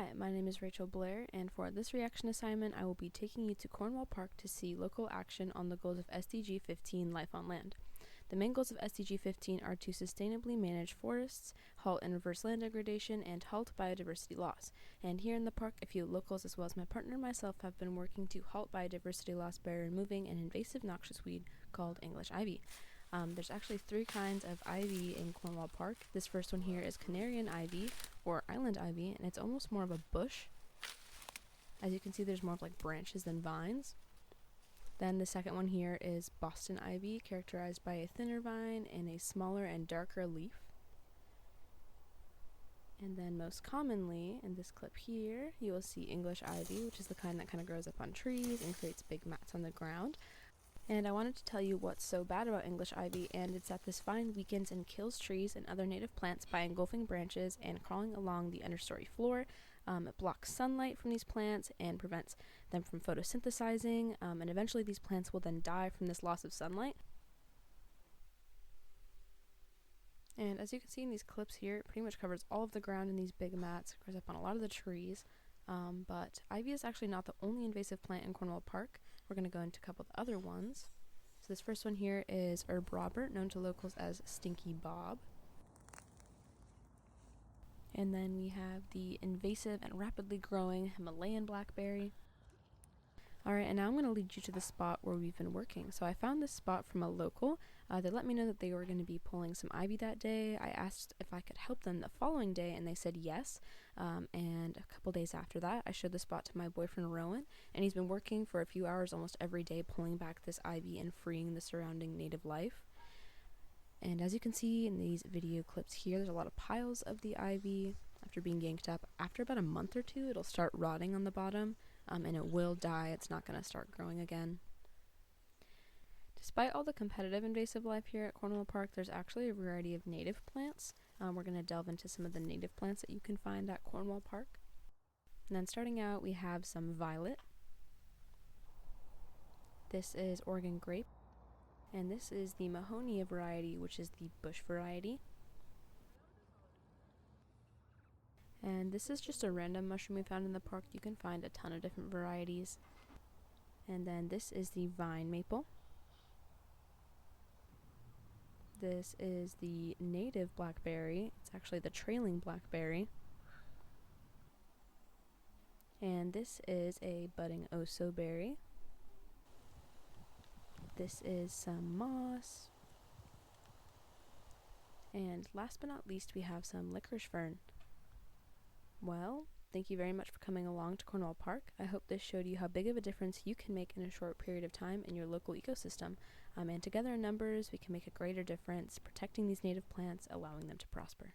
Hi, my name is Rachel Blair, and for this reaction assignment, I will be taking you to Cornwall Park to see local action on the goals of SDG 15, Life on Land. The main goals of SDG 15 are to sustainably manage forests, halt and reverse land degradation, and halt biodiversity loss. And here in the park, a few locals as well as my partner and myself have been working to halt biodiversity loss by removing an invasive noxious weed called English ivy. There's actually 3 kinds of ivy in Cornwall Park. This first one here is Canarian ivy, or island ivy, and it's almost more of a bush. As you can see, there's more of like branches than vines. Then the second one here is Boston ivy, characterized by a thinner vine and a smaller and darker leaf. And then most commonly, in this clip here, you will see English ivy, which is the kind that kind of grows up on trees and creates big mats on the ground. And I wanted to tell you what's so bad about English ivy, and it's that this vine weakens and kills trees and other native plants by engulfing branches and crawling along the understory floor. It blocks sunlight from these plants and prevents them from photosynthesizing, and eventually these plants will then die from this loss of sunlight. And as you can see in these clips here, it pretty much covers all of the ground in these big mats, grows up on a lot of the trees. But ivy is actually not the only invasive plant in Cornwall Park. We're going to go into a couple of the other ones. So this first one here is Herb Robert, known to locals as Stinky Bob. And then we have the invasive and rapidly growing Himalayan blackberry. Alright, and now I'm going to lead you to the spot where we've been working. So I found this spot from a local. They let me know that they were going to be pulling some ivy that day. I asked if I could help them the following day, and they said yes. And a couple days after that, I showed the spot to my boyfriend Rowan, and he's been working for a few hours almost every day pulling back this ivy and freeing the surrounding native life. And as you can see in these video clips here, there's a lot of piles of the ivy. After being yanked up, after about a month or 2, it'll start rotting on the bottom, and it will die. It's not going to start growing again. Despite all the competitive invasive life here at Cornwall Park, there's actually a variety of native plants. We're going to delve into some of the native plants that you can find at Cornwall Park. And then starting out, we have some violet. This is Oregon grape. And this is the Mahonia variety, which is the bush variety. And this is just a random mushroom we found in the park. You can find a ton of different varieties. And then this is the vine maple. This is the native blackberry. It's actually the trailing blackberry. And this is a budding oso berry. This is some moss. And last but not least, we have some licorice fern. Well, thank you very much for coming along to Cornwall Park. I hope this showed you how big of a difference you can make in a short period of time in your local ecosystem. And together in numbers, we can make a greater difference protecting these native plants, allowing them to prosper.